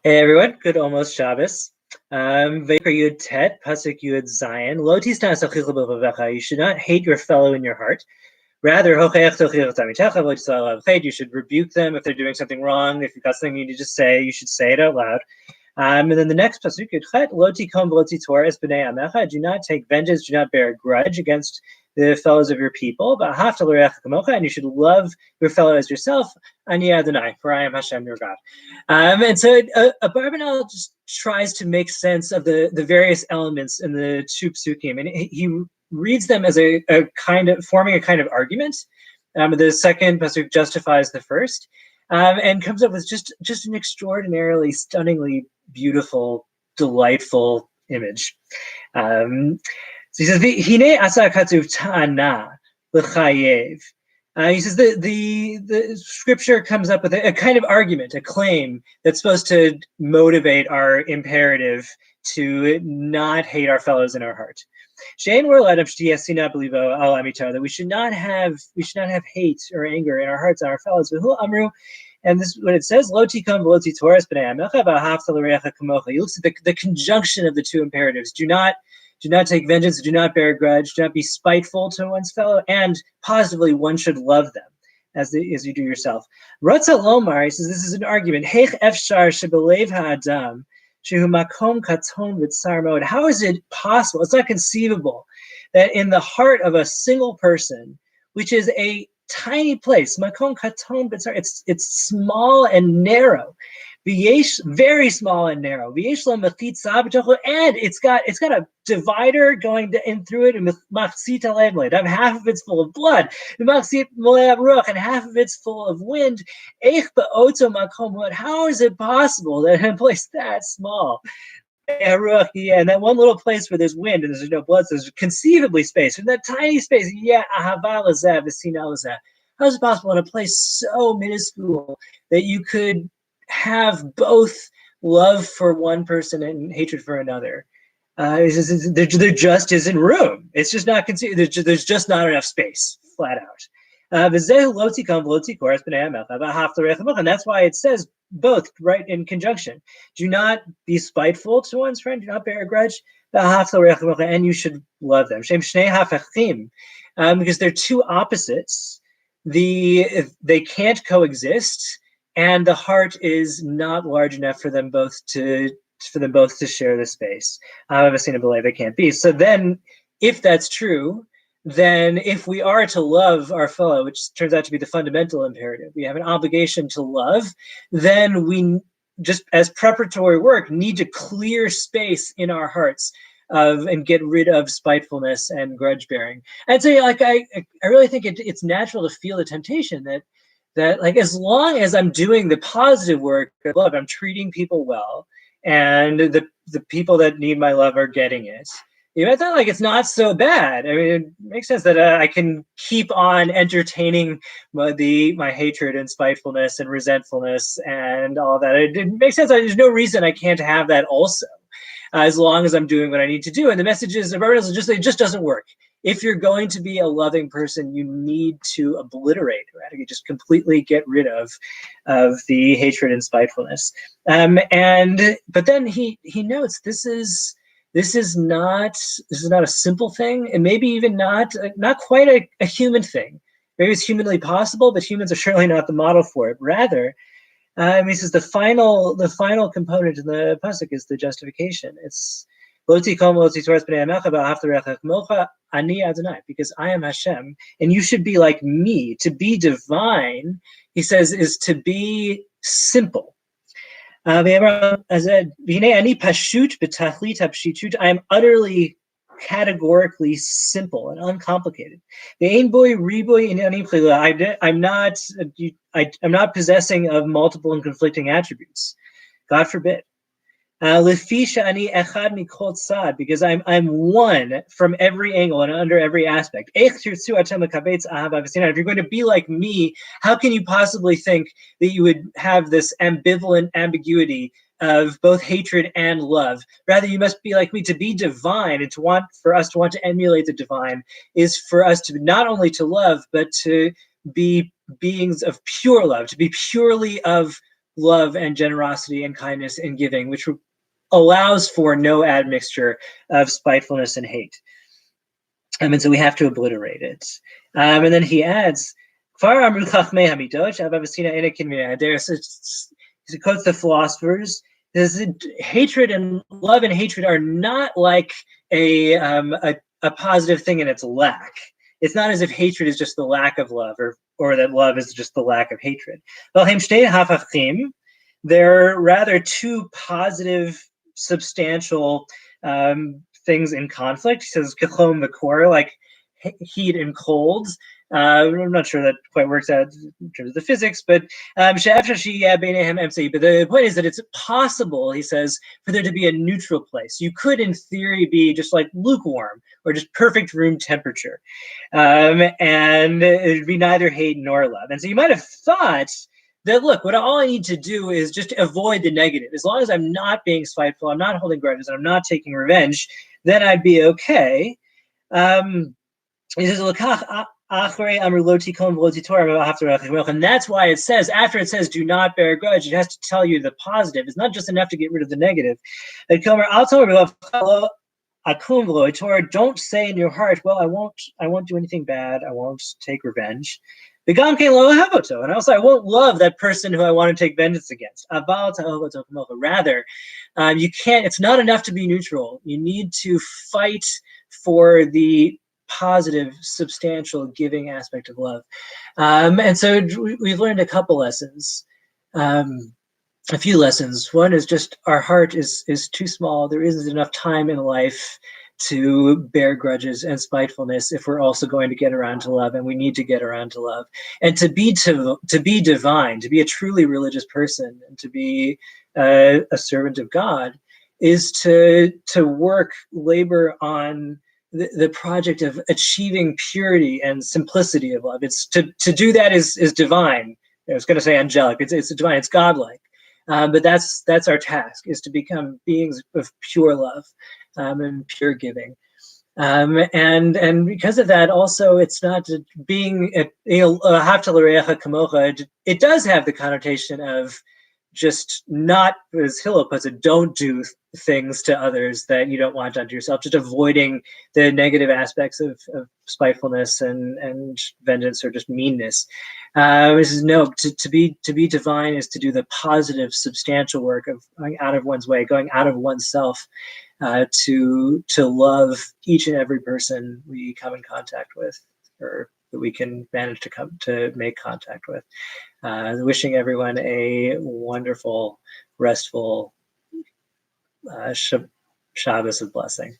Hey everyone, good almost Shabbos. Vayikra Yud Tet, Pasuk Yud Zion. Lo tisna asachicha b'levavecha. You should not hate your fellow in your heart. Rather, hocheach tochich tamitecha lo tisla alav ched. You should rebuke them if they're doing something wrong. If you've got something you need to say, you should say it out loud. And then the next pasuk, Yud Chet, Lo tikom v'lo titor es b'nei amecha. Do not take vengeance. Do not bear a grudge against the fellows of your people. But hafta l'reacha kamocha, and you should love your fellow as yourself. Ani Adonai, for I am Hashem your God. And so Abarbanel just tries to make sense of the various elements in the two psukim, and he reads them as a kind of forming a kind of argument. The second pasuk justifies the first, and comes up with just an extraordinarily, stunningly beautiful, delightful image. So he says, "Hine asa katuv ta'ana l'chayev." He says the scripture comes up with a kind of argument, a claim that's supposed to motivate our imperative to not hate our fellows in our heart. That we should not have hate or anger in our hearts on our fellows. And this is what it says: Lo tikam v'lo titores b'nei amecha v'ahavta l'reacha kamocha. You look at the conjunction of the two imperatives. Do not take vengeance, do not bear a grudge, do not be spiteful to one's fellow, and positively one should love them as you do yourself. Ratza Lomar, he says this is an argument. Heich efshar shebelev ha'adam shehu makom katon v'tzar mod. How is it possible? It's not conceivable that in the heart of a single person, which is a tiny place, makom katon v'tzar, it's small and narrow. Very small and narrow. And it's got a divider going in through it, and half of it's full of blood, and half of it's full of wind. How is it possible that in a place that small, and that one little place where there's wind and there's no blood, so there's conceivably space, in that tiny space, how is it possible in a place so minuscule that you could have both love for one person and hatred for another? There just isn't room. It's just not conceivable. There's just not enough space, flat out. And that's why it says both, right, in conjunction. Do not be spiteful to one's friend. Do not bear a grudge. And you should love them. Because they're two opposites. They can't coexist. And the heart is not large enough for them both to share the space. They can't be. So then, if that's true, then if we are to love our fellow, which turns out to be the fundamental imperative, we have an obligation to love, then we, just as preparatory work, need to clear space in our hearts and get rid of spitefulness and grudge bearing. And so, I really think it's natural to feel the temptation that as long as I'm doing the positive work of love, I'm treating people well, and the people that need my love are getting it. I thought it's not so bad. I mean, it makes sense that I can keep on entertaining my hatred and spitefulness and resentfulness and all that. It makes sense. There's no reason I can't have that also, as long as I'm doing what I need to do. And the message is, it just doesn't work. If you're going to be a loving person, you need to obliterate, right? You just completely get rid of the hatred and spitefulness. But then he notes this is not a simple thing, and maybe even not quite a human thing. Maybe it's humanly possible, but humans are surely not the model for it. Rather, he says the final component in the pasuk is the justification. It's because I am Hashem, and you should be like me. To be divine, he says, is to be simple. I am utterly, categorically simple and uncomplicated. I'm not possessing of multiple and conflicting attributes. God forbid. Because I'm one from every angle and under every aspect. If you're going to be like me, how can you possibly think that you would have this ambivalent ambiguity of both hatred and love? Rather, you must be like me. To be divine and for us to want to emulate the divine is for us to not only to love, but to be beings of pure love, to be purely of love and generosity and kindness and giving, which allows for no admixture of spitefulness and hate. And so we have to obliterate it. And then he adds, he quotes the philosophers. Hatred and love and hatred are not like a positive thing in its lack. It's not as if hatred is just the lack of love, or that love is just the lack of hatred. They're rather two positive, substantial things in conflict. He says kachom v'kor, like heat and cold. I'm not sure that quite works out in terms of the physics, but the point is that it's possible, he says, for there to be a neutral place. You could, in theory, be just like lukewarm or just perfect room temperature, and it'd be neither hate nor love. And so you might have thought that, look, all I need to do is just avoid the negative. As long as I'm not being spiteful, I'm not holding grudges, and I'm not taking revenge, then I'd be okay. He says, and that's why it says, after it says, do not bear a grudge, it has to tell you the positive. It's not just enough to get rid of the negative. Don't say in your heart, well, I won't do anything bad. I won't take revenge. And also, I won't love that person who I want to take vengeance against. Rather, you can't, it's not enough to be neutral. You need to fight for the positive, substantial, giving aspect of love. And so we've learned a couple lessons, a few lessons. One is just our heart is too small. There isn't enough time in life to bear grudges and spitefulness if we're also going to get around to love, and we need to get around to love. And to be divine, to be a truly religious person, and to be a servant of God, is to labor on the project of achieving purity and simplicity of love. It's to do that is divine. I was going to say angelic. It's divine. It's godlike. But that's our task, is to become beings of pure love and pure giving. And because of that, also, it's not being it does have the connotation of just not, as Hillel puts it, don't do things to others that you don't want done to yourself, just avoiding the negative aspects of spitefulness and vengeance or just meanness. This is no, to be divine is to do the positive, substantial work of going out of one's way, going out of oneself, to love each and every person we come in contact with, or that we can manage to make contact with. Wishing everyone a wonderful, restful Shabbos of blessing.